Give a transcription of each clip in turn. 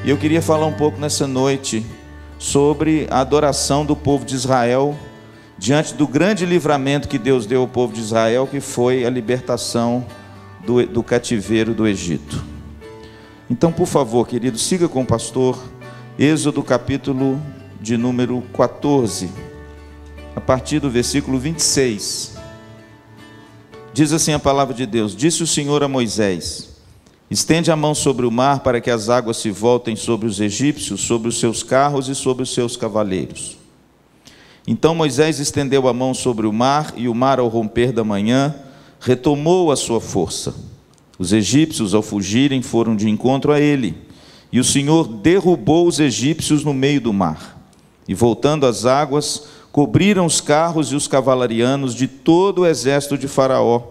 E eu queria falar um pouco nessa noite sobre a adoração do povo de Israel diante do grande livramento que Deus deu ao povo de Israel, que foi a libertação do cativeiro do Egito. Então, por favor, querido, siga com o pastor, Êxodo capítulo de número 14, a partir do versículo 26. Diz assim a palavra de Deus: Disse o Senhor a Moisés: Estende a mão sobre o mar para que as águas se voltem sobre os egípcios, sobre os seus carros e sobre os seus cavaleiros. Então Moisés estendeu a mão sobre o mar, e o mar, ao romper da manhã, retomou a sua força. Os egípcios, ao fugirem, foram de encontro a ele, e o Senhor derrubou os egípcios no meio do mar. E voltando as águas, cobriram os carros e os cavalarianos de todo o exército de Faraó,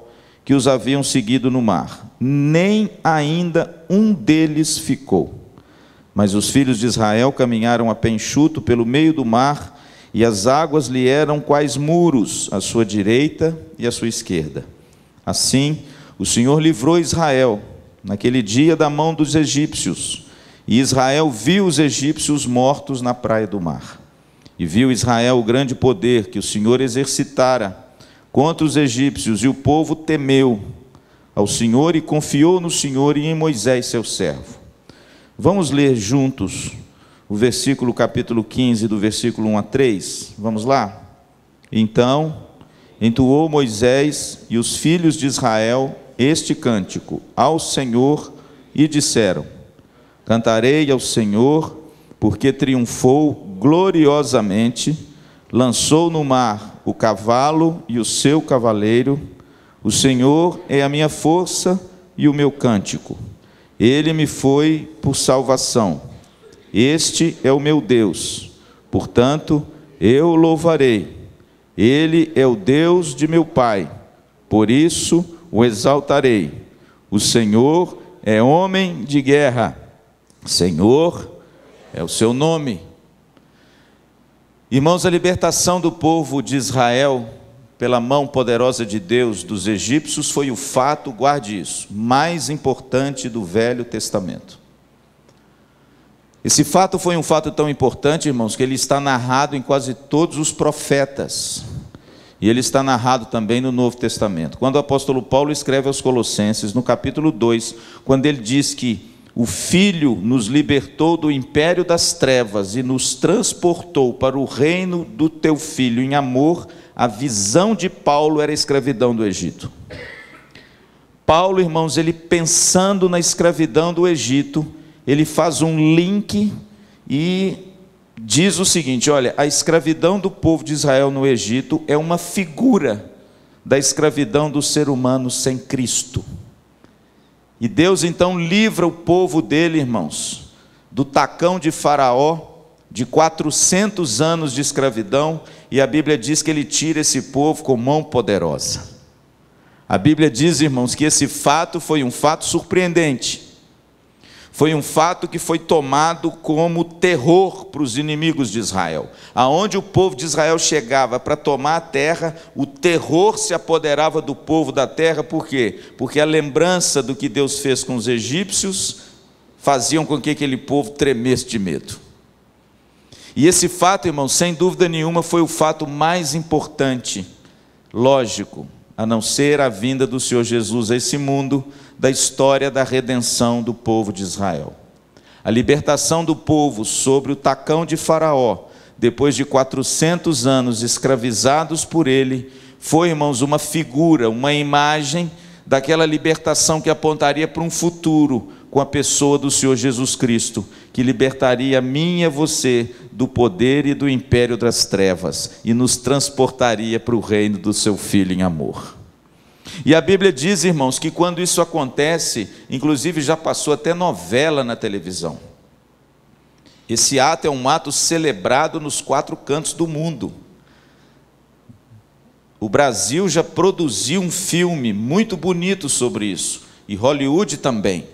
que os haviam seguido no mar. Nem ainda um deles ficou. Mas os filhos de Israel caminharam a pé enxuto pelo meio do mar, e as águas lhe eram quais muros, à sua direita e à sua esquerda. Assim, o Senhor livrou Israel, naquele dia, da mão dos egípcios. E Israel viu os egípcios mortos na praia do mar. E viu Israel o grande poder que o Senhor exercitara contra os egípcios, e o povo temeu ao Senhor e confiou no Senhor e em Moisés, seu servo. Vamos ler juntos o versículo capítulo 15, do versículo 1 a 3. Vamos lá? Então entoou Moisés e os filhos de Israel este cântico ao Senhor e disseram: Cantarei ao Senhor, porque triunfou gloriosamente, lançou no mar o cavalo e o seu cavaleiro. O Senhor é a minha força e o meu cântico. Ele me foi por salvação. Este é o meu Deus, portanto eu o louvarei. Ele é o Deus de meu pai, por isso o exaltarei. O Senhor é homem de guerra, Senhor é o seu nome. Irmãos, a libertação do povo de Israel pela mão poderosa de Deus dos egípcios foi o fato, guarde isso, mais importante do Velho Testamento. Esse fato foi um fato tão importante, irmãos, que ele está narrado em quase todos os profetas. E ele está narrado também no Novo Testamento. Quando o apóstolo Paulo escreve aos Colossenses, no capítulo 2, quando ele diz que o Filho nos libertou do império das trevas e nos transportou para o reino do teu Filho em amor, a visão de Paulo era a escravidão do Egito. Paulo, irmãos, ele pensando na escravidão do Egito, ele faz um link e diz o seguinte: olha, a escravidão do povo de Israel no Egito é uma figura da escravidão do ser humano sem Cristo. E Deus então livra o povo dele, irmãos, do tacão de Faraó, de 400 anos de escravidão, e a Bíblia diz que ele tira esse povo com mão poderosa. A Bíblia diz, irmãos, que esse fato foi um fato surpreendente. Foi um fato que foi tomado como terror para os inimigos de Israel. Aonde o povo de Israel chegava para tomar a terra, o terror se apoderava do povo da terra. Por quê? Porque a lembrança do que Deus fez com os egípcios faziam com que aquele povo tremesse de medo. E esse fato, irmãos, sem dúvida nenhuma, foi o fato mais importante, lógico, a não ser a vinda do Senhor Jesus a esse mundo, da história da redenção do povo de Israel. A libertação do povo sobre o tacão de Faraó, depois de 400 anos escravizados por ele, foi, irmãos, uma figura, uma imagem daquela libertação que apontaria para um futuro com a pessoa do Senhor Jesus Cristo, que libertaria a mim e a você do poder e do império das trevas e nos transportaria para o reino do seu Filho em amor. E a Bíblia diz, irmãos, que quando isso acontece, inclusive já passou até novela na televisão. Esse ato é um ato celebrado nos 4 cantos do mundo. O Brasil já produziu um filme muito bonito sobre isso, e Hollywood também.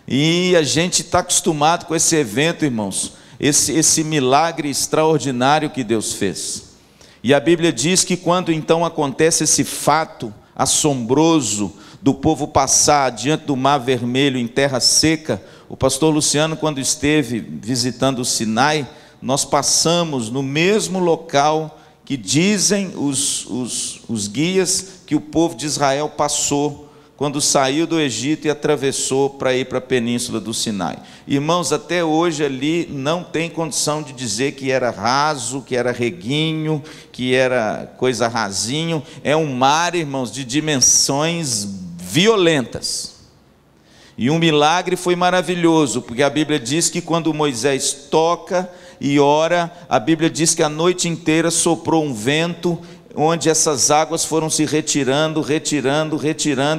E a gente está acostumado com esse evento, irmãos, esse milagre extraordinário que Deus fez. E a Bíblia diz que quando então acontece esse fato assombroso do povo passar diante do mar vermelho em terra seca, O pastor Luciano, quando esteve visitando o Sinai, nós passamos no mesmo local que dizem os guias que o povo de Israel passou quando saiu do Egito e atravessou para ir para a península do Sinai. Irmãos, até hoje ali não tem condição de dizer que era raso, que era reguinho, que era coisa rasinho. É um mar, irmãos, de dimensões violentas. E um milagre foi maravilhoso, porque a Bíblia diz que quando Moisés toca e ora, a Bíblia diz que a noite inteira soprou um vento, onde essas águas foram se retirando,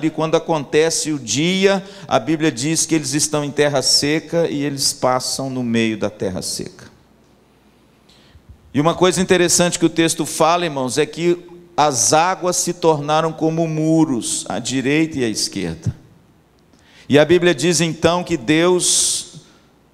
e quando acontece o dia, a Bíblia diz que eles estão em terra seca e eles passam no meio da terra seca. E uma coisa interessante que o texto fala, irmãos, é que as águas se tornaram como muros, à direita e à esquerda. E a Bíblia diz então que Deus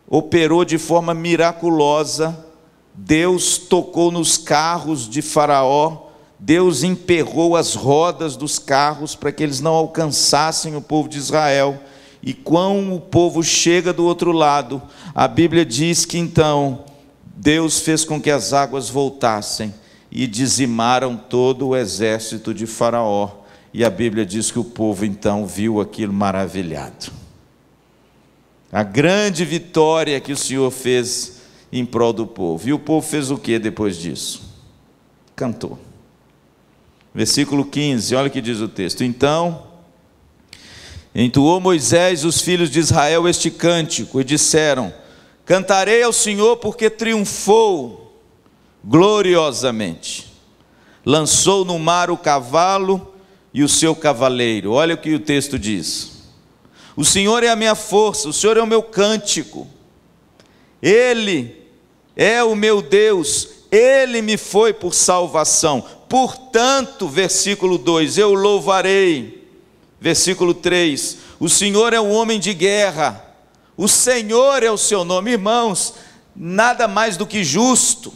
operou de forma miraculosa, Deus tocou nos carros de Faraó, Deus emperrou as rodas dos carros para que eles não alcançassem o povo de Israel. E quando o povo chega do outro lado, a Bíblia diz que então Deus fez com que as águas voltassem e dizimaram todo o exército de Faraó. E a Bíblia diz que o povo então viu aquilo maravilhado. A grande vitória que o Senhor fez em prol do povo. E o povo fez o que depois disso? Cantou. Versículo 15, olha o que diz o texto. Então, entoou Moisés os filhos de Israel este cântico e disseram: cantarei ao Senhor porque triunfou gloriosamente. Lançou no mar o cavalo e o seu cavaleiro. Olha o que o texto diz. O Senhor é a minha força, o Senhor é o meu cântico. Ele é o meu Deus, Ele me foi por salvação. Portanto, versículo 2, eu louvarei. Versículo 3, o Senhor é um homem de guerra, o Senhor é o seu nome. Irmãos, nada mais do que justo.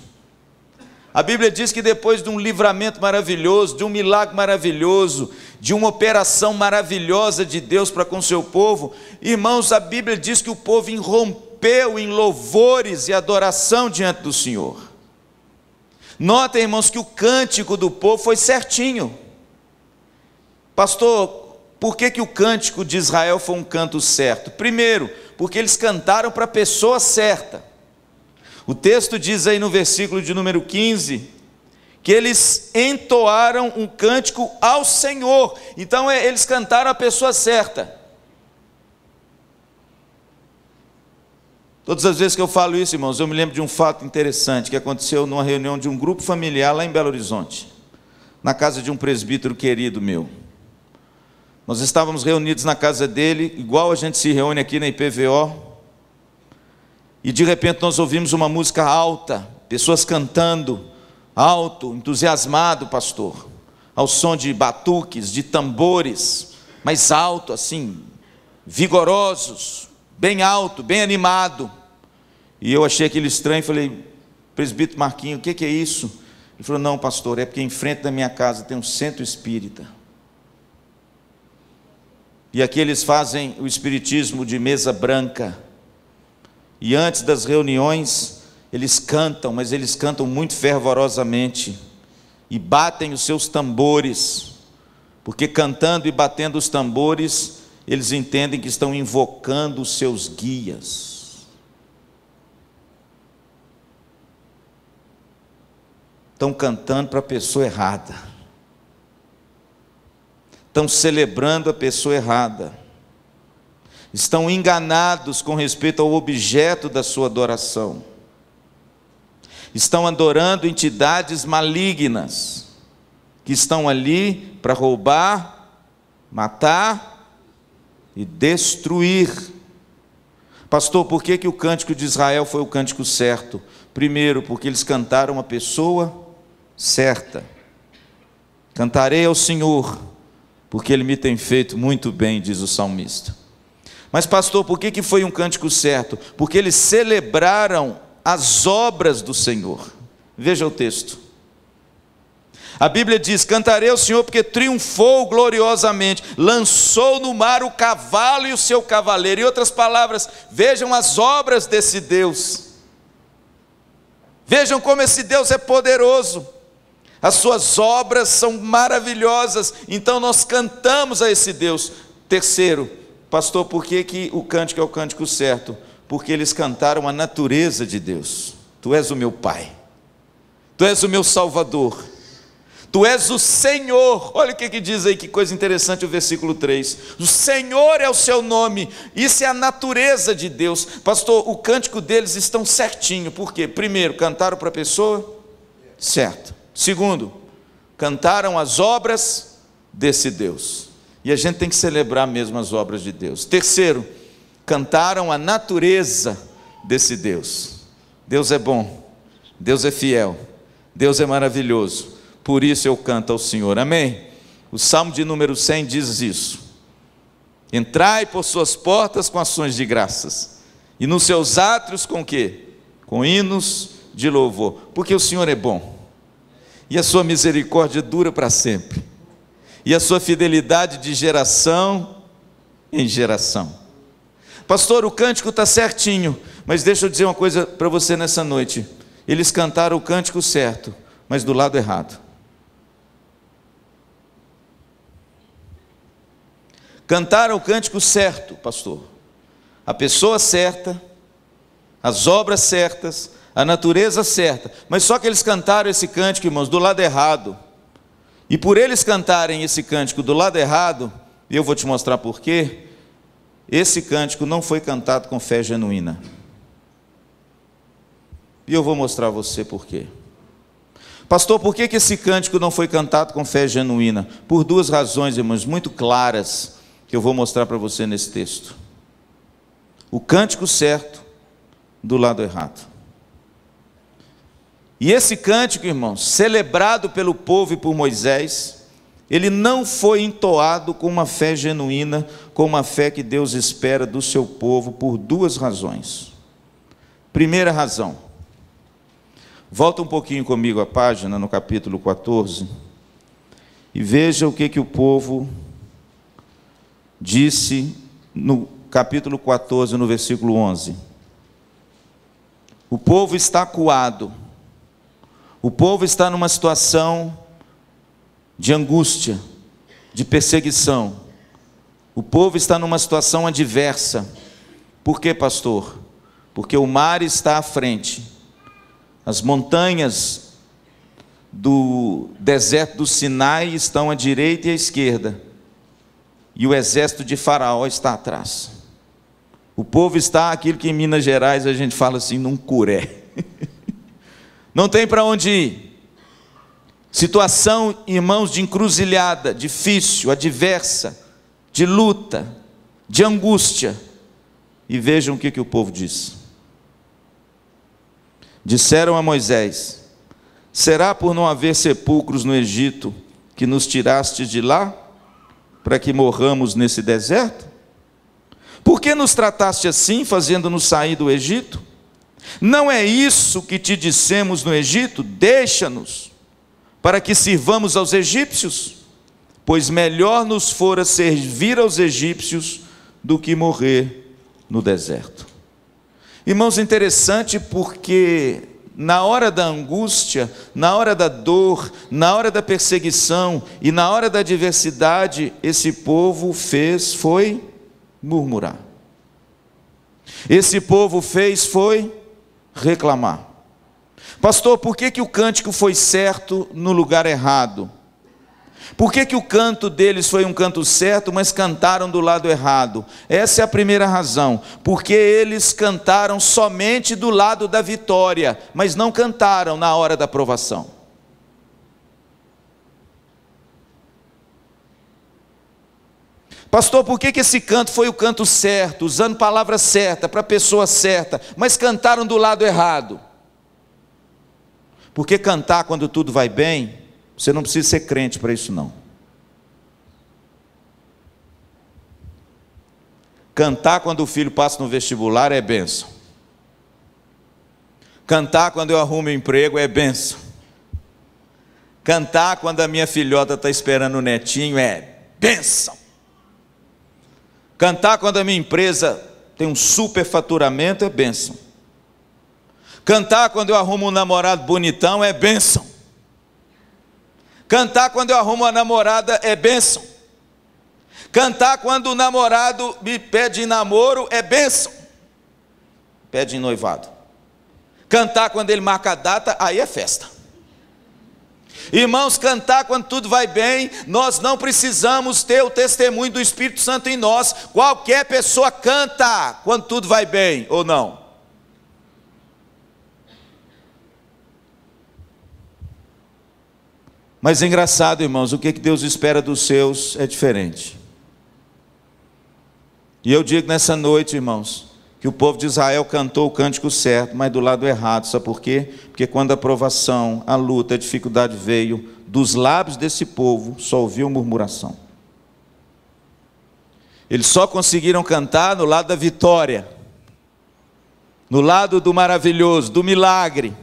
A Bíblia diz que depois de um livramento maravilhoso, de um milagre maravilhoso, de uma operação maravilhosa de Deus para com o seu povo, irmãos, a Bíblia diz que o povo irrompeu em louvores e adoração diante do Senhor. Notem, irmãos, que o cântico do povo foi certinho. Pastor, por que o cântico de Israel foi um canto certo? Primeiro, porque eles cantaram para a pessoa certa. O texto diz aí no versículo de número 15, que eles entoaram um cântico ao Senhor. Então eles cantaram a pessoa certa. Todas as vezes que eu falo isso, irmãos, eu me lembro de um fato interessante que aconteceu numa reunião de um grupo familiar lá em Belo Horizonte, na casa de um presbítero querido meu. Nós estávamos reunidos na casa dele, igual a gente se reúne aqui na IPVO, e de repente nós ouvimos uma música alta, pessoas cantando, alto, entusiasmado, pastor, ao som de batuques, de tambores, mas alto assim, vigorosos, bem alto, bem animado. E eu achei aquilo estranho, falei: presbítero Marquinho, o que é isso? Ele falou: não, pastor, é porque em frente da minha casa tem um centro espírita, e aqui eles fazem o espiritismo de mesa branca, e antes das reuniões eles cantam, mas eles cantam muito fervorosamente, e batem os seus tambores, porque cantando e batendo os tambores, eles entendem que estão invocando os seus guias. Estão cantando para a pessoa errada. Estão celebrando a pessoa errada. Estão enganados com respeito ao objeto da sua adoração. Estão adorando entidades malignas, que estão ali para roubar, matar e destruir. Pastor, por que o cântico de Israel foi o cântico certo? Primeiro, porque eles cantaram a pessoa certa. Cantarei ao Senhor, porque Ele me tem feito muito bem, diz o salmista. Mas pastor, por que foi um cântico certo? Porque eles celebraram as obras do Senhor. Veja o texto. A Bíblia diz: cantarei ao Senhor porque triunfou gloriosamente, lançou no mar o cavalo e o seu cavaleiro. Em outras palavras, vejam as obras desse Deus. Vejam como esse Deus é poderoso. As suas obras são maravilhosas. Então nós cantamos a esse Deus. Terceiro, pastor, por que o cântico é o cântico certo? Porque eles cantaram a natureza de Deus. Tu és o meu Pai, Tu és o meu Salvador, Tu és o Senhor. Olha o que diz aí, que coisa interessante o versículo 3. O Senhor é o seu nome. Isso é a natureza de Deus. Pastor, o cântico deles estão certinho. Por quê? Primeiro, cantaram para a pessoa certa. Segundo, cantaram as obras desse Deus. E a gente tem que celebrar mesmo as obras de Deus. Terceiro, cantaram a natureza desse Deus. Deus é bom, Deus é fiel, Deus é maravilhoso. Por isso eu canto ao Senhor. Amém? O Salmo de número 100 diz isso: entrai por suas portas com ações de graças, e nos seus átrios com o quê? Com hinos de louvor. Porque o Senhor é bom, e a sua misericórdia dura para sempre, e a sua fidelidade de geração em geração. Pastor, o cântico está certinho, mas deixa eu dizer uma coisa para você nessa noite. Eles cantaram o cântico certo, mas do lado errado. Cantaram o cântico certo, pastor, a pessoa certa, as obras certas, a natureza certa, mas só que eles cantaram esse cântico, irmãos, do lado errado. E por eles cantarem esse cântico do lado errado, eu vou te mostrar por quê. Esse cântico não foi cantado com fé genuína. E eu vou mostrar a você por quê. Pastor, por que esse cântico não foi cantado com fé genuína? Por duas razões, irmãos, muito claras, que eu vou mostrar para você nesse texto. O cântico certo do lado errado. E esse cântico, irmãos, celebrado pelo povo e por Moisés, ele não foi entoado com uma fé genuína, com uma fé que Deus espera do seu povo, por duas razões. Primeira razão, volta um pouquinho comigo a página, no capítulo 14, e veja o que o povo disse no capítulo 14, no versículo 11. O povo está acuado, o povo está numa situação de angústia, de perseguição, o povo está numa situação adversa. Por quê, pastor? Porque o mar está à frente, as montanhas do deserto do Sinai estão à direita e à esquerda, e o exército de Faraó está atrás. O povo está, aquilo que em Minas Gerais a gente fala assim, num curé. Não tem para onde ir. Situação, irmãos, de encruzilhada, difícil, adversa, de luta, de angústia. E vejam o que o povo diz. Disseram a Moisés: será por não haver sepulcros no Egito que nos tiraste de lá, para que morramos nesse deserto? Por que nos trataste assim, fazendo-nos sair do Egito? Não é isso que te dissemos no Egito? Deixa-nos, para que sirvamos aos egípcios, pois melhor nos fora servir aos egípcios do que morrer no deserto. Irmãos, interessante, porque na hora da angústia, na hora da dor, na hora da perseguição e na hora da adversidade, esse povo foi murmurar. Esse povo foi reclamar. Pastor, por que o cântico foi certo no lugar errado? Por que o canto deles foi um canto certo, mas cantaram do lado errado? Essa é a primeira razão. Porque eles cantaram somente do lado da vitória, mas não cantaram na hora da provação. Pastor, por que esse canto foi o canto certo, usando palavra certa, para a pessoa certa, mas cantaram do lado errado? Porque cantar quando tudo vai bem, você não precisa ser crente para isso não. Cantar quando o filho passa no vestibular é bênção. Cantar quando eu arrumo emprego é bênção. Cantar quando a minha filhota está esperando o netinho é bênção. Cantar quando a minha empresa tem um superfaturamento é bênção. Cantar quando eu arrumo um namorado bonitão é bênção. Cantar quando eu arrumo uma namorada é bênção. Cantar quando o namorado me pede em namoro é bênção. Pede em noivado. Cantar quando ele marca a data, aí é festa. Irmãos, cantar quando tudo vai bem, nós não precisamos ter o testemunho do Espírito Santo em nós. Qualquer pessoa canta quando tudo vai bem, ou não? Mas é engraçado, irmãos, o que Deus espera dos seus é diferente. E eu digo nessa noite, irmãos, que o povo de Israel cantou o cântico certo, mas do lado errado. Sabe por quê? Porque quando a provação, a luta, a dificuldade veio, dos lábios desse povo só ouviu murmuração. Eles só conseguiram cantar no lado da vitória, no lado do maravilhoso, do milagre.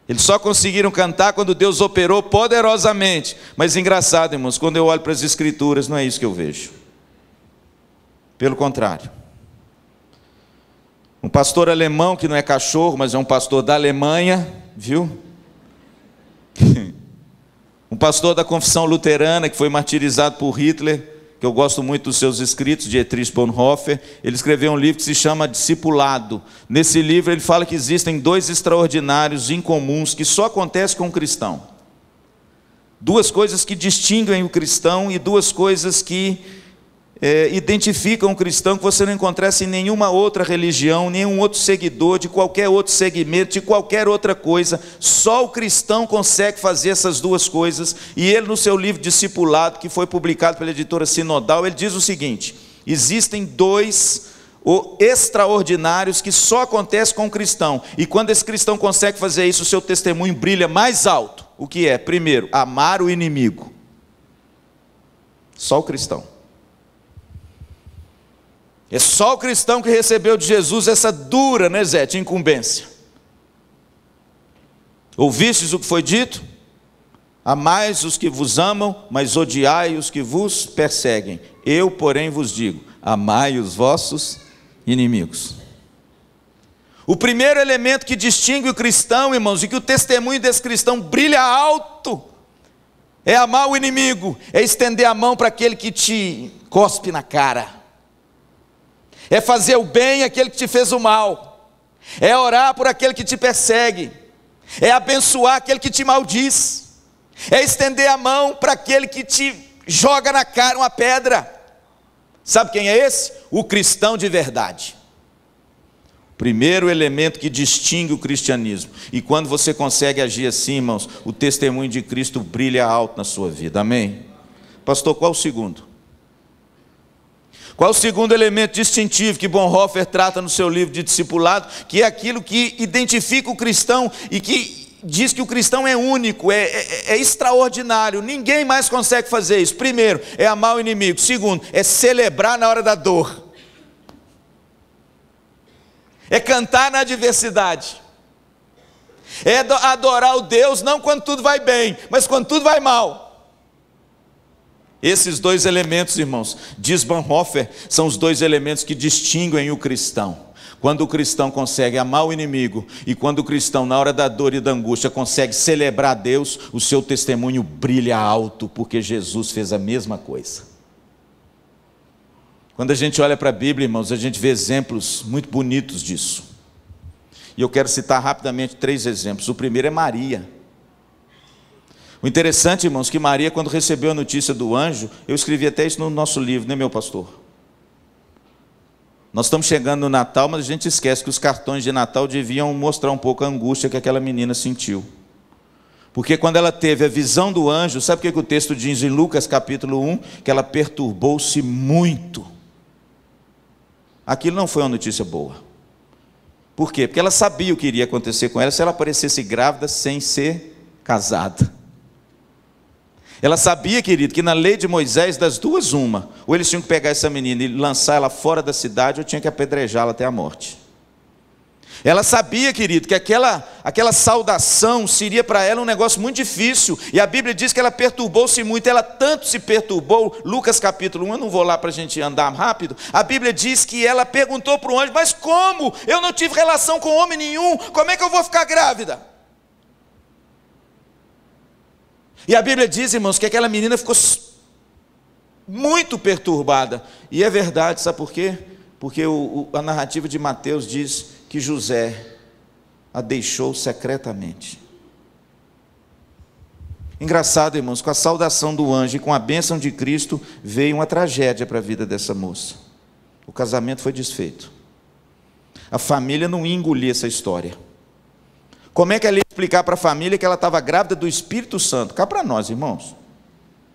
Eles só conseguiram cantar quando Deus operou poderosamente. Mas engraçado, irmãos, quando eu olho para as Escrituras, não é isso que eu vejo. Pelo contrário. Um pastor alemão, que não é cachorro, mas é um pastor da Alemanha, viu? Um pastor da confissão luterana, que foi martirizado por Hitler, que eu gosto muito dos seus escritos, Dietrich Bonhoeffer. Ele escreveu um livro que se chama Discipulado. Nesse livro ele fala que existem dois extraordinários incomuns que só acontecem com o cristão. Duas coisas que distinguem o cristão e duas coisas que identificam o cristão que você não encontrasse em nenhuma outra religião, nenhum outro seguidor, de qualquer outro segmento, de qualquer outra coisa. Só o cristão consegue fazer essas duas coisas. E ele, no seu livro Discipulado, que foi publicado pela editora Sinodal, ele diz o seguinte: existem dois extraordinários que só acontecem com o cristão, e quando esse cristão consegue fazer isso, o seu testemunho brilha mais alto. O que é? Primeiro, amar o inimigo. Só o cristão. É só o cristão que recebeu de Jesus essa dura, né, Zé, incumbência. Ouvistes o que foi dito? Amais os que vos amam, mas odiai os que vos perseguem. Eu, porém, vos digo, amai os vossos inimigos. O primeiro elemento que distingue o cristão, irmãos, e que o testemunho desse cristão brilha alto, é amar o inimigo, é estender a mão para aquele que te cospe na cara. É fazer o bem àquele que te fez o mal. É orar por aquele que te persegue. É abençoar aquele que te maldiz. É estender a mão para aquele que te joga na cara uma pedra. Sabe quem é esse? O cristão de verdade. Primeiro elemento que distingue o cristianismo. E quando você consegue agir assim, irmãos, o testemunho de Cristo brilha alto na sua vida. Amém? Pastor, qual o segundo? Qual o segundo elemento distintivo que Bonhoeffer trata no seu livro de Discipulado, que é aquilo que identifica o cristão e que diz que o cristão é único, é extraordinário, ninguém mais consegue fazer isso. Primeiro, é amar o inimigo. Segundo, é celebrar na hora da dor. É cantar na adversidade. É adorar o Deus não quando tudo vai bem, mas quando tudo vai mal. Esses dois elementos, irmãos, diz Bonhoeffer, são os dois elementos que distinguem o cristão. Quando o cristão consegue amar o inimigo e quando o cristão, na hora da dor e da angústia, consegue celebrar a Deus, o seu testemunho brilha alto, porque Jesus fez a mesma coisa. Quando a gente olha para a Bíblia, irmãos, a gente vê exemplos muito bonitos disso. E eu quero citar rapidamente 3 exemplos. O primeiro é Maria. O interessante, irmãos, que Maria, quando recebeu a notícia do anjo, eu escrevi até isso no nosso livro, né, meu pastor? Nós estamos chegando no Natal, mas a gente esquece que os cartões de Natal deviam mostrar um pouco a angústia que aquela menina sentiu. Porque quando ela teve a visão do anjo, sabe o que o texto diz em Lucas capítulo 1? Que ela perturbou-se muito. Aquilo não foi uma notícia boa. Por quê? Porque ela sabia o que iria acontecer com ela se ela aparecesse grávida sem ser casada. Ela sabia, querido, que na lei de Moisés, das duas uma, ou eles tinham que pegar essa menina e lançar ela fora da cidade, ou tinha que apedrejá-la até a morte. Ela sabia, querido, que aquela saudação seria para ela um negócio muito difícil, e a Bíblia diz que ela perturbou-se muito. Ela tanto se perturbou, Lucas capítulo 1, eu não vou lá para a gente andar rápido, a Bíblia diz que ela perguntou para o anjo: mas como? Eu não tive relação com homem nenhum, como é que eu vou ficar grávida? E a Bíblia diz, irmãos, que aquela menina ficou muito perturbada, e é verdade, sabe por quê? Porque a narrativa de Mateus diz que José a deixou secretamente. Engraçado, irmãos, com a saudação do anjo e com a bênção de Cristo, veio uma tragédia para a vida dessa moça. O casamento foi desfeito. A família não ia engolir essa história. Como é que ela ia explicar para a família que ela estava grávida do Espírito Santo? Cá para nós, irmãos.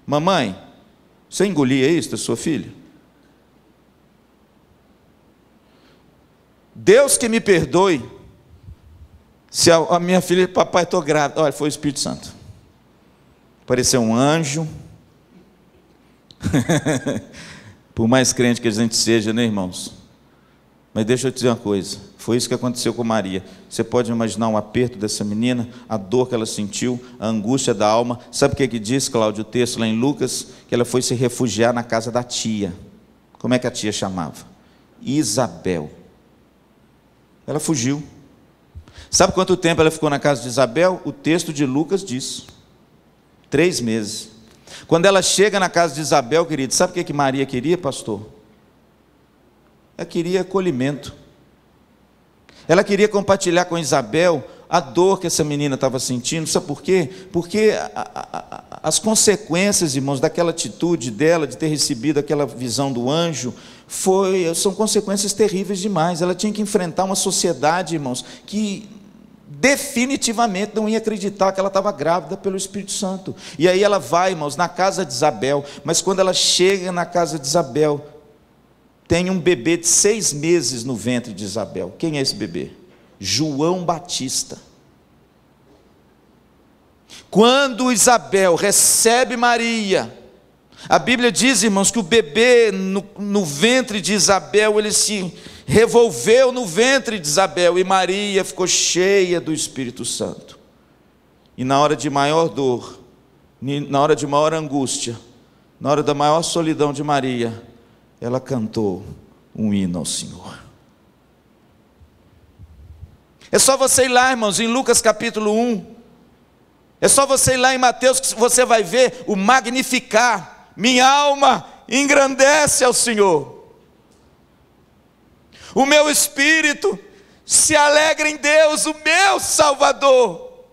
Mamãe, você engolia isso da sua filha? Deus que me perdoe, se a minha filha, papai, estou grávida. Olha, foi o Espírito Santo. Apareceu um anjo. Por mais crente que a gente seja, né, irmãos? Mas deixa eu te dizer uma coisa, foi isso que aconteceu com Maria. Você pode imaginar o aperto dessa menina, a dor que ela sentiu, a angústia da alma. Sabe o que diz, Cláudio, o texto lá em Lucas? Que ela foi se refugiar na casa da tia. Como é que a tia chamava? Isabel. Ela fugiu. Sabe quanto tempo ela ficou na casa de Isabel? O texto de Lucas diz: 3 meses. Quando ela chega na casa de Isabel, querido, sabe o que Maria queria, pastor? Ela queria acolhimento. Ela queria compartilhar com Isabel a dor que essa menina estava sentindo. Sabe por quê? Porque as consequências, irmãos, daquela atitude dela, de ter recebido aquela visão do anjo, são consequências terríveis demais. Ela tinha que enfrentar uma sociedade, irmãos, que definitivamente não ia acreditar que ela estava grávida pelo Espírito Santo. E aí ela vai, irmãos, na casa de Isabel, mas quando ela chega na casa de Isabel, tem um bebê de 6 meses no ventre de Isabel. Quem é esse bebê? João Batista. Quando Isabel recebe Maria, a Bíblia diz, irmãos, que o bebê no ventre de Isabel, ele se revolveu no ventre de Isabel, e Maria ficou cheia do Espírito Santo. E na hora de maior dor, na hora de maior angústia, na hora da maior solidão de Maria, ela cantou um hino ao Senhor. É só você ir lá, irmãos, em Lucas capítulo 1, é só você ir lá em Mateus, que você vai ver o Magnificar. Minha alma engrandece ao Senhor, o meu espírito se alegra em Deus, o meu Salvador,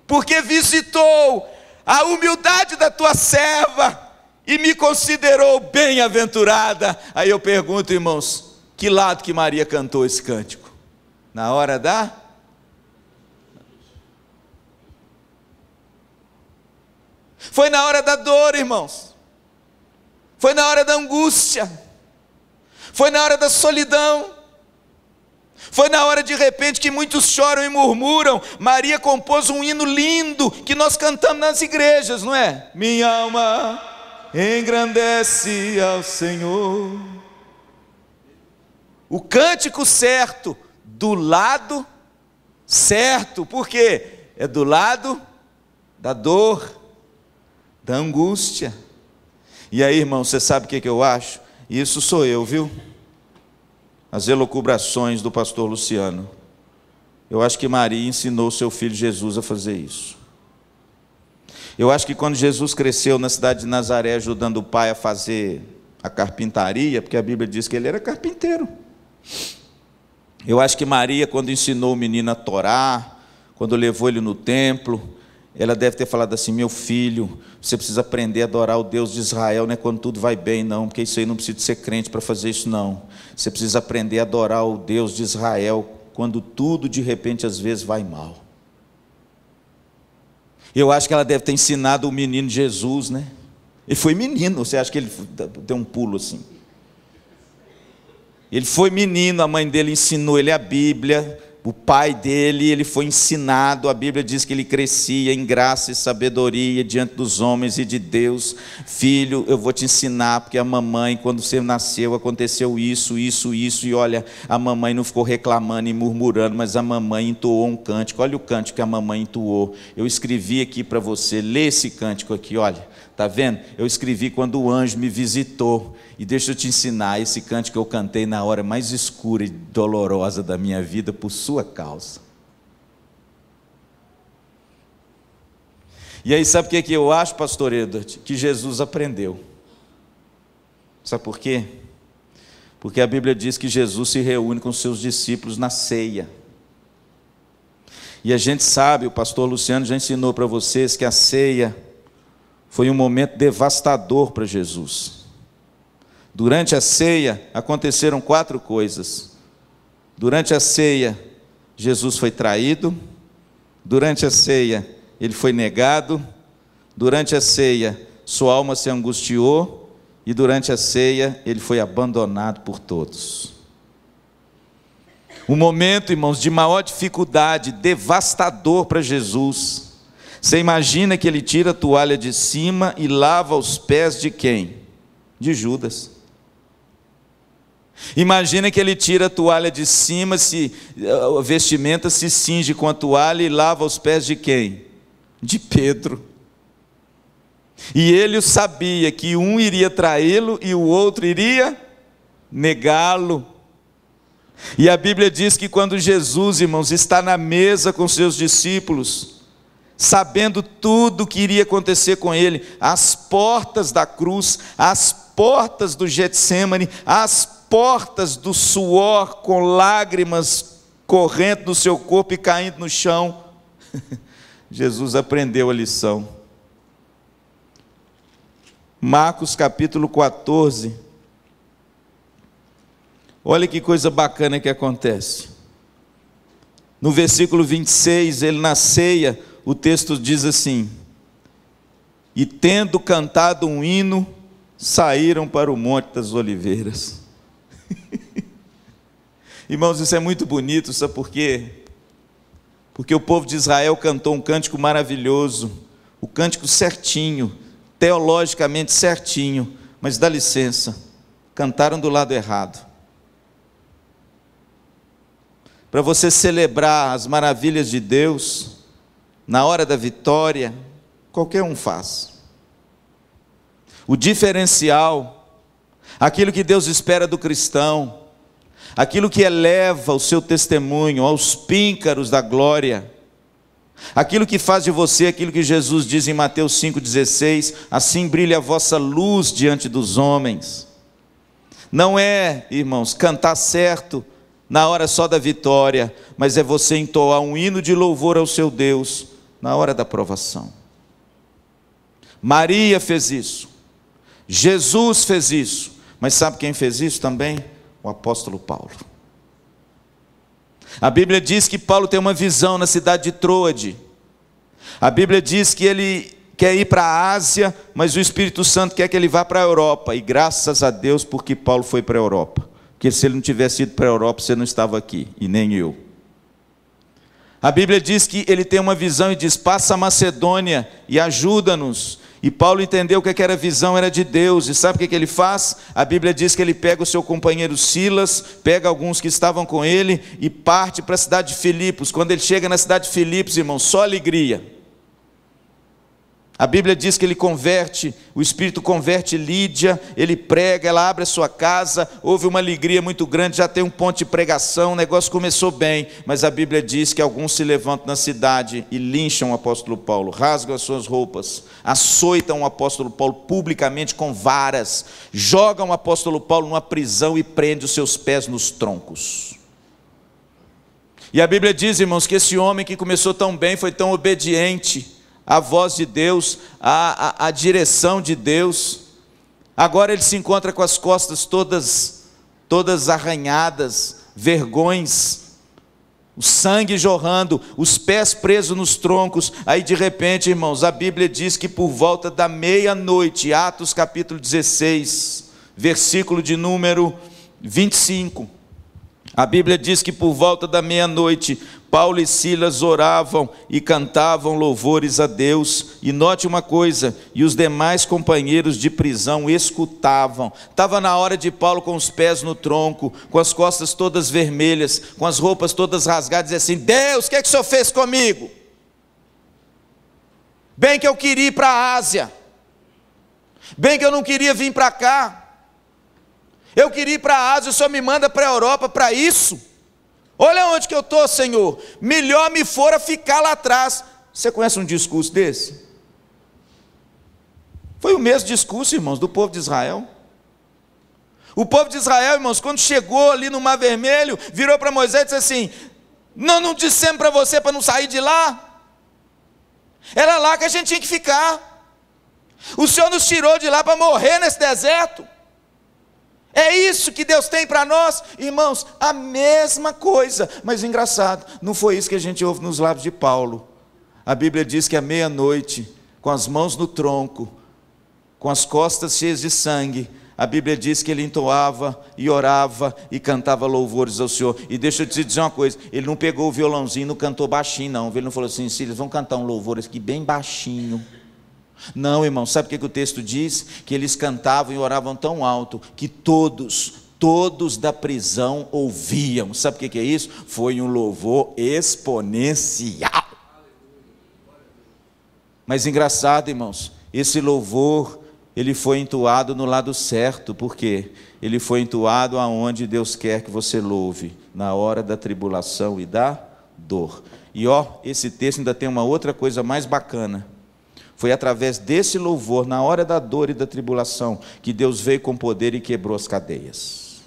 porque visitou a humildade da tua serva e me considerou bem-aventurada. Aí eu pergunto, irmãos, que lado que Maria cantou esse cântico? Na hora da? Foi na hora da dor, irmãos. Foi na hora da angústia. Foi na hora da solidão. Foi na hora, de repente, que muitos choram e murmuram. Maria compôs um hino lindo que nós cantamos nas igrejas, não é? Minha alma engrandece ao Senhor. O cântico certo, do lado certo. Por quê? É do lado da dor, da angústia. E aí, irmão, você sabe o que eu acho? Isso sou eu, viu? As elucubrações do pastor Luciano. Eu acho que Maria ensinou seu filho Jesus a fazer isso. Eu acho que quando Jesus cresceu na cidade de Nazaré, ajudando o pai a fazer a carpintaria, porque a Bíblia diz que ele era carpinteiro. Eu acho que Maria, quando ensinou o menino a torar, quando levou ele no templo, ela deve ter falado assim: meu filho, você precisa aprender a adorar o Deus de Israel, não é quando tudo vai bem não, porque isso aí não precisa ser crente para fazer isso não. Você precisa aprender a adorar o Deus de Israel, quando tudo de repente às vezes vai mal. Eu acho que ela deve ter ensinado o menino Jesus, né? Ele foi menino, você acha que ele deu um pulo assim? Ele foi menino, a mãe dele ensinou ele a Bíblia, O pai dele, ele foi ensinado, a Bíblia diz que ele crescia em graça e sabedoria diante dos homens e de Deus. Filho, eu vou te ensinar, porque a mamãe, quando você nasceu, aconteceu isso, e olha, a mamãe não ficou reclamando e murmurando, mas a mamãe entoou um cântico. Olha o cântico que a mamãe entoou. Eu escrevi aqui para você, lê esse cântico aqui, olha, está vendo? Eu escrevi quando o anjo me visitou. E deixa eu te ensinar, esse cântico que eu cantei na hora mais escura e dolorosa da minha vida, por sua causa. E aí sabe o que eu acho, pastor Edward? Que Jesus aprendeu. Sabe por quê? Porque a Bíblia diz que Jesus se reúne com seus discípulos na ceia. E a gente sabe, o pastor Luciano já ensinou para vocês que a ceia foi um momento devastador para Jesus. Durante a ceia, aconteceram 4 coisas. Durante a ceia, Jesus foi traído. Durante a ceia, ele foi negado. Durante a ceia, sua alma se angustiou. E durante a ceia, ele foi abandonado por todos. Um momento, irmãos, de maior dificuldade, devastador para Jesus. Você imagina que ele tira a toalha de cima e lava os pés de quem? De Judas. Imagina que ele tira a toalha de cima, a vestimenta se cinge com a toalha e lava os pés de quem? De Pedro. E ele sabia que um iria traí-lo e o outro iria negá-lo. E a Bíblia diz que quando Jesus, irmãos, está na mesa com seus discípulos, sabendo tudo o que iria acontecer com ele, às portas da cruz, às portas do Getsemane, às portas do suor, com lágrimas correndo no seu corpo e caindo no chão, Jesus aprendeu a lição. Marcos capítulo 14, olha que coisa bacana que acontece. No versículo 26, ele na ceia, o texto diz assim: e tendo cantado um hino, saíram para o Monte das Oliveiras. Irmãos, isso é muito bonito, sabe por quê? Porque o povo de Israel cantou um cântico maravilhoso, o cântico certinho, teologicamente certinho, mas dá licença, cantaram do lado errado. Para você celebrar as maravilhas de Deus, na hora da vitória, qualquer um faz. O diferencial, aquilo que Deus espera do cristão, aquilo que eleva o seu testemunho aos píncaros da glória, aquilo que faz de você aquilo que Jesus diz em Mateus 5,16, assim brilha a vossa luz diante dos homens. Não é, irmãos, cantar certo na hora só da vitória, mas é você entoar um hino de louvor ao seu Deus na hora da provação. Maria fez isso, Jesus fez isso, mas sabe quem fez isso também? O apóstolo Paulo. A Bíblia diz que Paulo tem uma visão na cidade de Troade. A Bíblia diz que ele quer ir para a Ásia, mas o Espírito Santo quer que ele vá para a Europa, e graças a Deus porque Paulo foi para a Europa, porque se ele não tivesse ido para a Europa, você não estava aqui, e nem eu. A Bíblia diz que ele tem uma visão e diz: passa a Macedônia e ajuda-nos. E Paulo entendeu que aquela visão era de Deus, e sabe o que ele faz? A Bíblia diz que ele pega o seu companheiro Silas, pega alguns que estavam com ele, e parte para a cidade de Filipos. Quando ele chega na cidade de Filipos, irmão, só alegria. A Bíblia diz que ele converte, o Espírito converte Lídia, ele prega, ela abre a sua casa, houve uma alegria muito grande, já tem um ponto de pregação, o negócio começou bem, mas a Bíblia diz que alguns se levantam na cidade e lincham o apóstolo Paulo, rasgam as suas roupas, açoitam o apóstolo Paulo publicamente com varas, jogam o apóstolo Paulo numa prisão e prendem os seus pés nos troncos. E a Bíblia diz, irmãos, que esse homem que começou tão bem, foi tão obediente a voz de Deus, a direção de Deus, agora ele se encontra com as costas todas arranhadas, vergões, o sangue jorrando, os pés presos nos troncos. Aí de repente, irmãos, a Bíblia diz que por volta da meia-noite, Atos capítulo 16, versículo de número 25, A Bíblia diz que por volta da meia-noite, Paulo e Silas oravam e cantavam louvores a Deus. E note uma coisa, e os demais companheiros de prisão escutavam. Estava na hora de Paulo com os pés no tronco, com as costas todas vermelhas, com as roupas todas rasgadas, e assim: Deus, o que é que o Senhor fez comigo? Bem que eu queria ir para a Ásia, bem que eu não queria vir para cá. Eu queria ir para a Ásia, o Senhor me manda para a Europa para isso? Olha onde que eu estou, Senhor. Melhor me fora ficar lá atrás. Você conhece um discurso desse? Foi o mesmo discurso, irmãos, do povo de Israel. O povo de Israel, irmãos, quando chegou ali no Mar Vermelho, virou para Moisés e disse assim: não dissemos para você para não sair de lá? Era lá que a gente tinha que ficar. O Senhor nos tirou de lá para morrer nesse deserto. É isso que Deus tem para nós, irmãos, a mesma coisa. Mas engraçado, não foi isso que a gente ouve nos lábios de Paulo. A Bíblia diz que à meia-noite, com as mãos no tronco, com as costas cheias de sangue, a Bíblia diz que ele entoava e orava e cantava louvores ao Senhor. E deixa eu te dizer uma coisa, ele não pegou o violãozinho e não cantou baixinho não. Ele não falou assim: Silas, vamos cantar um louvor aqui bem baixinho. Não, irmão, sabe o que o texto diz? Que eles cantavam e oravam tão alto que todos da prisão ouviam. Sabe o que é isso? Foi um louvor exponencial. Mas engraçado, irmãos, esse louvor, ele foi entoado no lado certo. Por quê? Ele foi entoado aonde Deus quer que você louve, na hora da tribulação e da dor. E esse texto ainda tem uma outra coisa mais bacana. Foi através desse louvor, na hora da dor e da tribulação, que Deus veio com poder e quebrou as cadeias.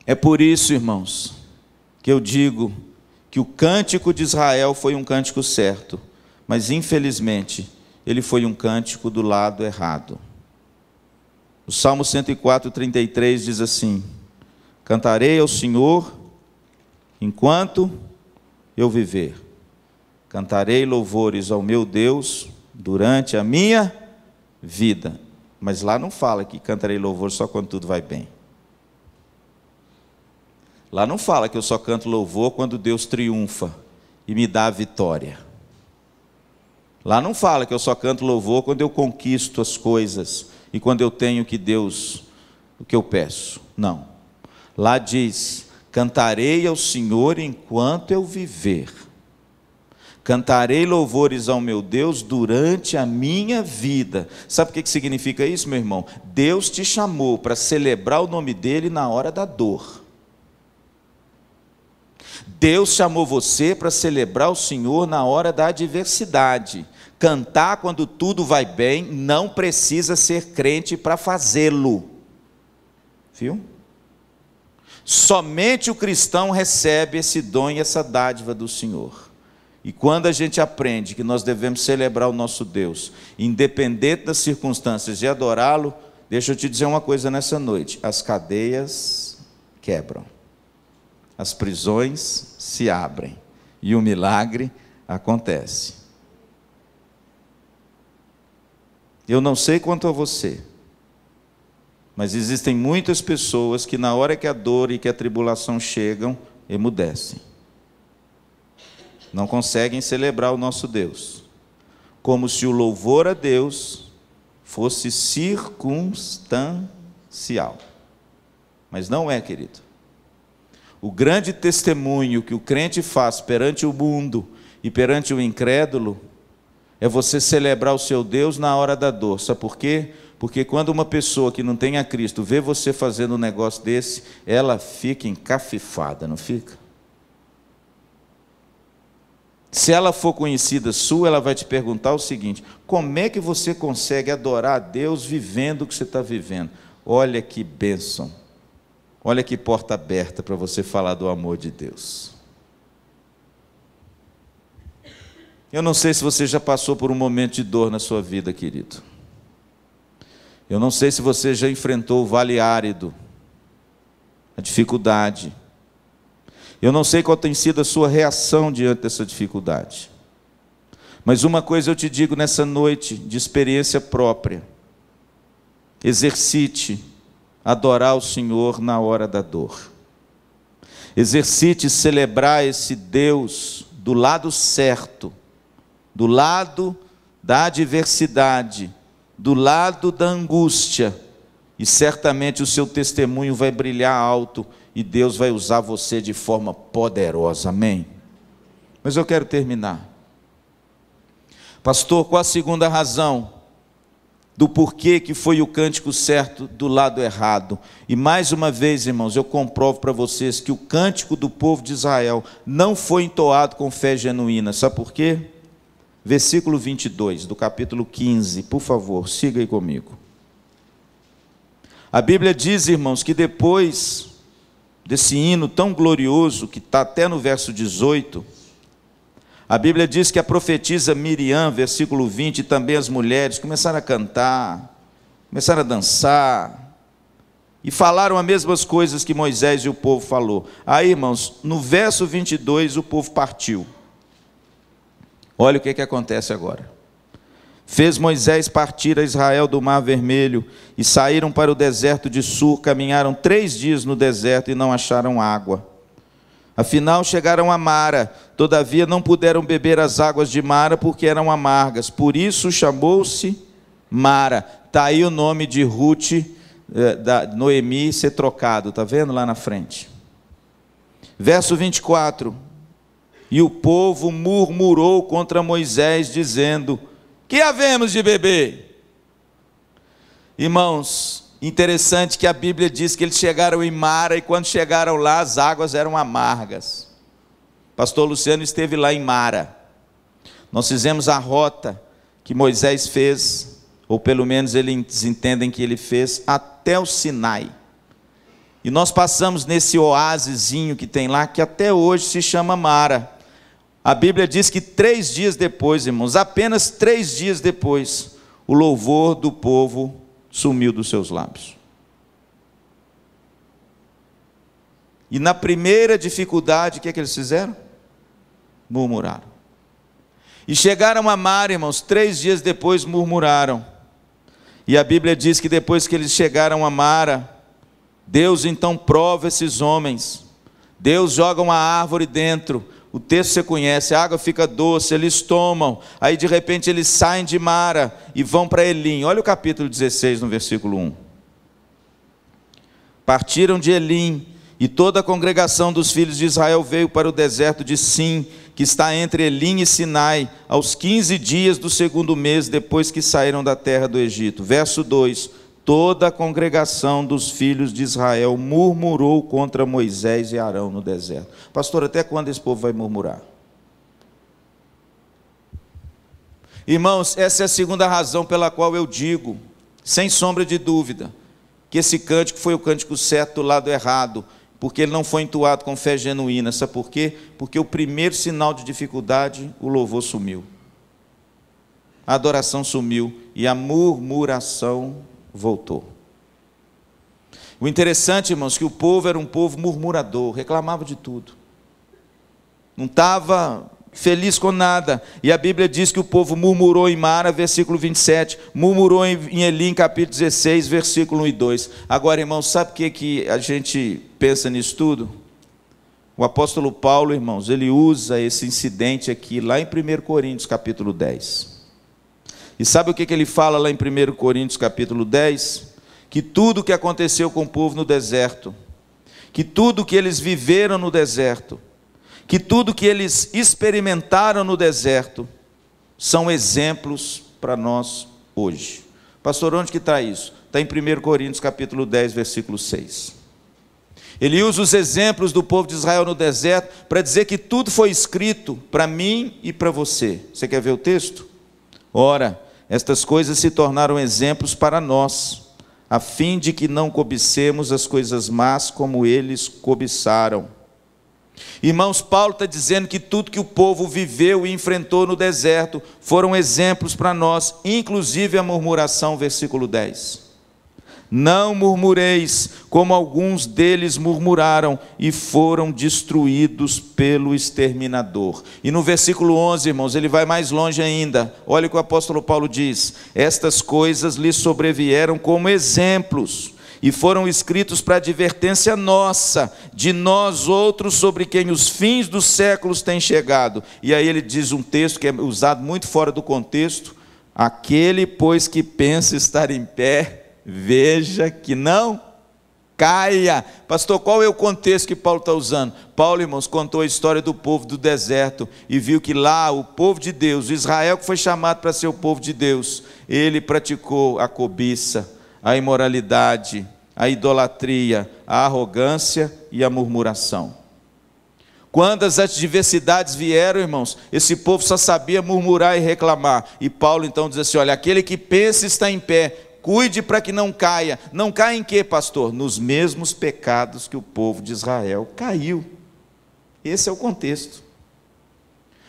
É por isso, irmãos, que eu digo que o cântico de Israel foi um cântico certo, mas infelizmente ele foi um cântico do lado errado. O Salmo 104:33 diz assim: cantarei ao Senhor enquanto eu viver, cantarei louvores ao meu Deus durante a minha vida. Mas lá não fala que cantarei louvor só quando tudo vai bem. Lá não fala que eu só canto louvor quando Deus triunfa e me dá a vitória. Lá não fala que eu só canto louvor quando eu conquisto as coisas e quando eu tenho o que eu peço. Não. Lá diz: cantarei ao Senhor enquanto eu viver. Cantarei louvores ao meu Deus durante a minha vida. Sabe o que significa isso, meu irmão? Deus te chamou para celebrar o nome dEle na hora da dor. Deus chamou você para celebrar o Senhor na hora da adversidade. Cantar quando tudo vai bem, não precisa ser crente para fazê-lo. Viu? Somente o cristão recebe esse dom e essa dádiva do Senhor. E quando a gente aprende que nós devemos celebrar o nosso Deus, independente das circunstâncias, e adorá-lo, deixa eu te dizer uma coisa nessa noite: as cadeias quebram, as prisões se abrem e o milagre acontece. Eu não sei quanto a você, mas existem muitas pessoas que na hora que a dor e que a tribulação chegam, emudecem. Não conseguem celebrar o nosso Deus, como se o louvor a Deus fosse circunstancial. Mas não é, querido. O grande testemunho que o crente faz perante o mundo e perante o incrédulo é você celebrar o seu Deus na hora da dor. Sabe por quê? Porque quando uma pessoa que não tem a Cristo vê você fazendo um negócio desse, ela fica encafifada, não fica? Se ela for conhecida sua, ela vai te perguntar o seguinte: como é que você consegue adorar a Deus vivendo o que você está vivendo? Olha que bênção, olha que porta aberta para você falar do amor de Deus. Eu não sei se você já passou por um momento de dor na sua vida, querido. Eu não sei se você já enfrentou o vale árido, a dificuldade. Eu não sei qual tem sido a sua reação diante dessa dificuldade. Mas uma coisa eu te digo nessa noite, de experiência própria: exercite adorar o Senhor na hora da dor. Exercite celebrar esse Deus do lado certo, do lado da adversidade, do lado da angústia, e certamente o seu testemunho vai brilhar alto e Deus vai usar você de forma poderosa, amém? Mas eu quero terminar. Pastor, qual a segunda razão do porquê que foi o cântico certo do lado errado? E mais uma vez, irmãos, eu comprovo para vocês que o cântico do povo de Israel não foi entoado com fé genuína. Sabe por quê? Versículo 22 do capítulo 15, por favor, siga aí comigo. A Bíblia diz, irmãos, que depois desse hino tão glorioso, que está até no verso 18, a Bíblia diz que a profetisa Miriam, versículo 20, e também as mulheres começaram a cantar, começaram a dançar, e falaram as mesmas coisas que Moisés e o povo falou. Aí, irmãos, no verso 22, o povo partiu. Olha o que acontece agora. Fez Moisés partir a Israel do Mar Vermelho, e saíram para o deserto de Sur, caminharam 3 dias no deserto e não acharam água. Afinal chegaram a Mara, todavia não puderam beber as águas de Mara, porque eram amargas, por isso chamou-se Mara. Está aí o nome de Ruth, da Noemi, ser trocado, está vendo lá na frente? Verso 24, e o povo murmurou contra Moisés, dizendo: que havemos de beber? Irmãos, interessante que a Bíblia diz que eles chegaram em Mara, e quando chegaram lá as águas eram amargas. Pastor Luciano esteve lá em Mara. Nós fizemos a rota que Moisés fez, ou pelo menos eles entendem que ele fez, até o Sinai. E nós passamos nesse oásisinho que tem lá, que até hoje se chama Mara. A Bíblia diz que 3 dias depois, irmãos, apenas 3 dias depois, o louvor do povo sumiu dos seus lábios. E na primeira dificuldade, o que eles fizeram? Murmuraram. E chegaram a Mara, irmãos, 3 dias depois murmuraram. E a Bíblia diz que depois que eles chegaram a Mara, Deus então prova esses homens. Deus joga uma árvore dentro. O texto você conhece, a água fica doce, eles tomam, aí de repente eles saem de Mara e vão para Elim. Olha o capítulo 16, no versículo 1. Partiram de Elim, e toda a congregação dos filhos de Israel veio para o deserto de Sim, que está entre Elim e Sinai, aos 15 dias do 2º mês, depois que saíram da terra do Egito. Verso 2. Toda a congregação dos filhos de Israel murmurou contra Moisés e Arão no deserto. Pastor, até quando esse povo vai murmurar? Irmãos, essa é a segunda razão pela qual eu digo, sem sombra de dúvida, que esse cântico foi o cântico certo do lado errado, porque ele não foi entoado com fé genuína. Sabe por quê? Porque o primeiro sinal de dificuldade, o louvor sumiu. A adoração sumiu e a murmuração voltou. O interessante, irmãos, que o povo era um povo murmurador, reclamava de tudo, não estava feliz com nada, e a Bíblia diz que o povo murmurou em Mara, versículo 27, murmurou em Elim, capítulo 16, versículo 1 e 2. Agora, irmãos, sabe o que a gente pensa nisso tudo? O apóstolo Paulo, irmãos, ele usa esse incidente aqui, lá em 1 Coríntios, capítulo 10. E sabe o que ele fala lá em 1 Coríntios capítulo 10? Que tudo o que aconteceu com o povo no deserto, que tudo o que eles viveram no deserto, que tudo o que eles experimentaram no deserto, são exemplos para nós hoje. Pastor, onde que está isso? Está em 1 Coríntios capítulo 10, versículo 6. Ele usa os exemplos do povo de Israel no deserto para dizer que tudo foi escrito para mim e para você. Você quer ver o texto? Ora, estas coisas se tornaram exemplos para nós, a fim de que não cobicemos as coisas más como eles cobiçaram. Irmãos, Paulo está dizendo que tudo que o povo viveu e enfrentou no deserto foram exemplos para nós, inclusive a murmuração, versículo 10. não murmureis, como alguns deles murmuraram e foram destruídos pelo exterminador. E no versículo 11, irmãos, ele vai mais longe ainda. Olha o que o apóstolo Paulo diz: estas coisas lhe sobrevieram como exemplos, e foram escritos para advertência nossa, de nós outros, sobre quem os fins dos séculos têm chegado. E aí ele diz um texto que é usado muito fora do contexto: aquele, pois, que pensa estar em pé, veja que não caia. Pastor, qual é o contexto que Paulo está usando? Paulo, irmãos, contou a história do povo do deserto e viu que lá o povo de Deus, Israel, que foi chamado para ser o povo de Deus, ele praticou a cobiça, a imoralidade, a idolatria, a arrogância e a murmuração. Quando as adversidades vieram, irmãos, esse povo só sabia murmurar e reclamar. E Paulo então diz assim: olha, aquele que pensa está em pé, cuide para que não caia. Não caia em quê, pastor? Nos mesmos pecados que o povo de Israel caiu. Esse é o contexto.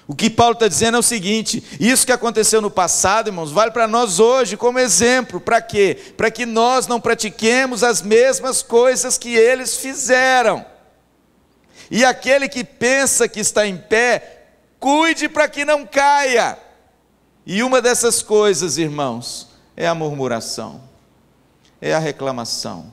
O que Paulo está dizendo é o seguinte: isso que aconteceu no passado, irmãos, vale para nós hoje como exemplo. Para quê? Para que nós não pratiquemos as mesmas coisas que eles fizeram. E aquele que pensa que está em pé, cuide para que não caia. E uma dessas coisas, irmãos, é a murmuração, é a reclamação,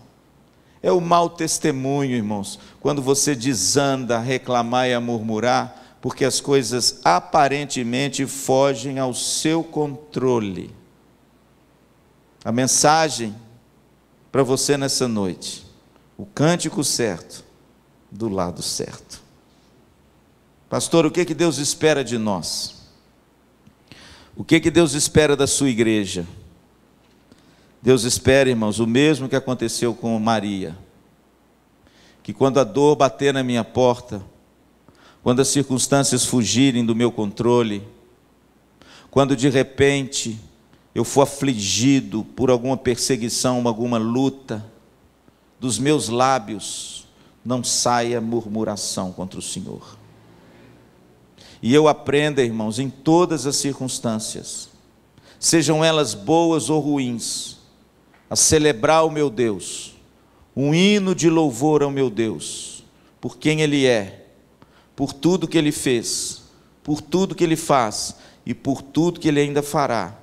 é o mau testemunho, irmãos, quando você desanda a reclamar e a murmurar, porque as coisas aparentemente fogem ao seu controle. A mensagem para você nessa noite: o cântico certo, do lado certo. Pastor, o que Deus espera de nós? O que Deus espera da sua igreja? Deus espera, irmãos, o mesmo que aconteceu com Maria, que quando a dor bater na minha porta, quando as circunstâncias fugirem do meu controle, quando de repente eu for afligido por alguma perseguição, alguma luta, dos meus lábios não saia murmuração contra o Senhor. E eu aprenda, irmãos, em todas as circunstâncias, sejam elas boas ou ruins, a celebrar o meu Deus, um hino de louvor ao meu Deus, por quem Ele é, por tudo que Ele fez, por tudo que Ele faz e por tudo que Ele ainda fará,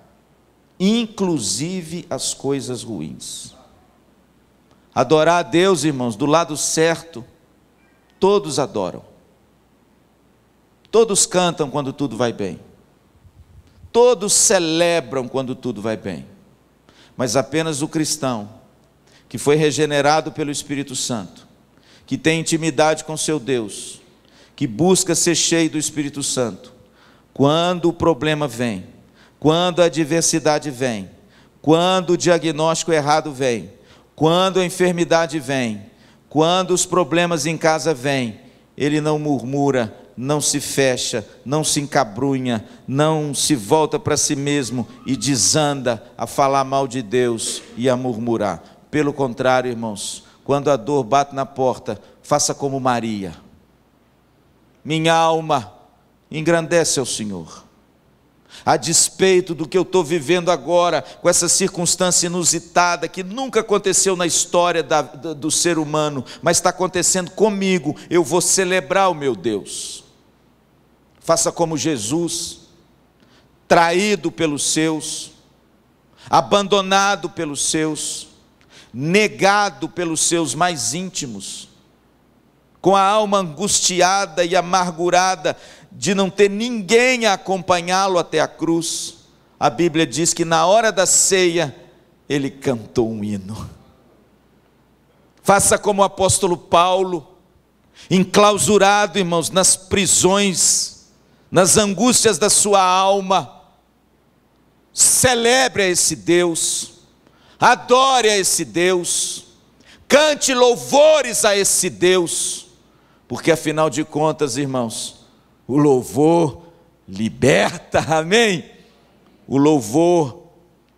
inclusive as coisas ruins. Adorar a Deus, irmãos, do lado certo, todos adoram. Todos cantam quando tudo vai bem. Todos celebram quando tudo vai bem. Mas apenas o cristão, que foi regenerado pelo Espírito Santo, que tem intimidade com seu Deus, que busca ser cheio do Espírito Santo, quando o problema vem, quando a adversidade vem, quando o diagnóstico errado vem, quando a enfermidade vem, quando os problemas em casa vêm, ele não murmura, não se fecha, não se encabrunha, não se volta para si mesmo e desanda a falar mal de Deus e a murmurar. Pelo contrário, irmãos, quando a dor bate na porta, faça como Maria. Minha alma engrandece ao Senhor. A despeito do que eu estou vivendo agora, com essa circunstância inusitada, que nunca aconteceu na história do ser humano, mas está acontecendo comigo, eu vou celebrar o meu Deus. Faça como Jesus, traído pelos seus, abandonado pelos seus, negado pelos seus mais íntimos, com a alma angustiada e amargurada, de não ter ninguém a acompanhá-lo até a cruz. A Bíblia diz que na hora da ceia, ele cantou um hino. Faça como o apóstolo Paulo, enclausurado, irmãos, nas prisões, nas angústias da sua alma. Celebre a esse Deus, adore a esse Deus, cante louvores a esse Deus, porque afinal de contas, irmãos, o louvor liberta, amém? O louvor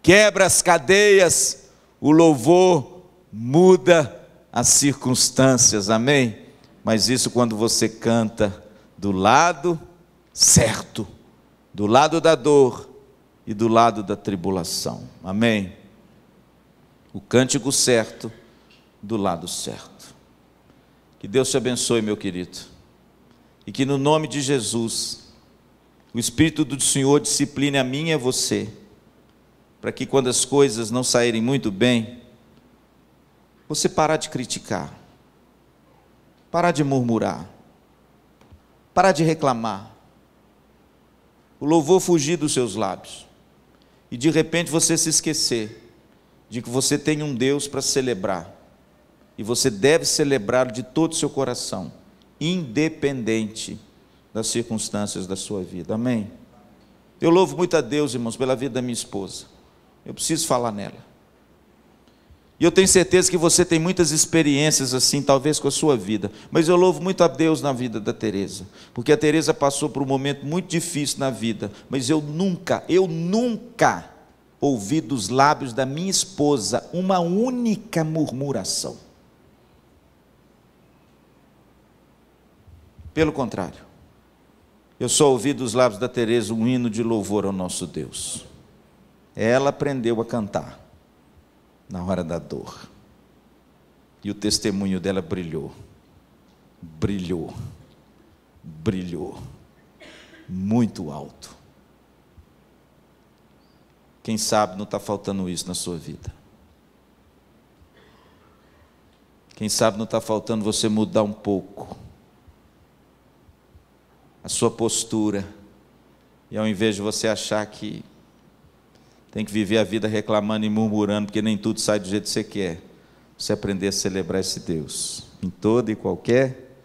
quebra as cadeias, o louvor muda as circunstâncias, amém? Mas isso quando você canta do lado certo, do lado da dor e do lado da tribulação, amém? o cântico certo do lado certo. Que Deus te abençoe, meu querido, e que no nome de Jesus, o Espírito do Senhor discipline a mim e a você, para que quando as coisas não saírem muito bem, você parar de criticar, parar de murmurar, parar de reclamar, o louvor fugir dos seus lábios, e de repente você se esquecer de que você tem um Deus para celebrar, e você deve celebrar de todo o seu coração, independente das circunstâncias da sua vida, amém? Eu louvo muito a Deus, irmãos, pela vida da minha esposa, eu preciso falar nela, e eu tenho certeza que você tem muitas experiências assim, talvez com a sua vida, mas eu louvo muito a Deus na vida da Teresa, porque a Teresa passou por um momento muito difícil na vida, mas eu nunca ouvi dos lábios da minha esposa uma única murmuração. Pelo contrário, eu só ouvi dos lábios da Teresa um hino de louvor ao nosso Deus. Ela aprendeu a cantar na hora da dor, e o testemunho dela brilhou, muito alto. Quem sabe não está faltando isso na sua vida? Quem sabe não está faltando você mudar um pouco a sua postura, e ao invés de você achar que tem que viver a vida reclamando e murmurando, porque nem tudo sai do jeito que você quer, você aprender a celebrar esse Deus, em toda e qualquer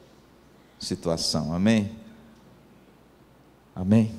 situação, amém? Amém?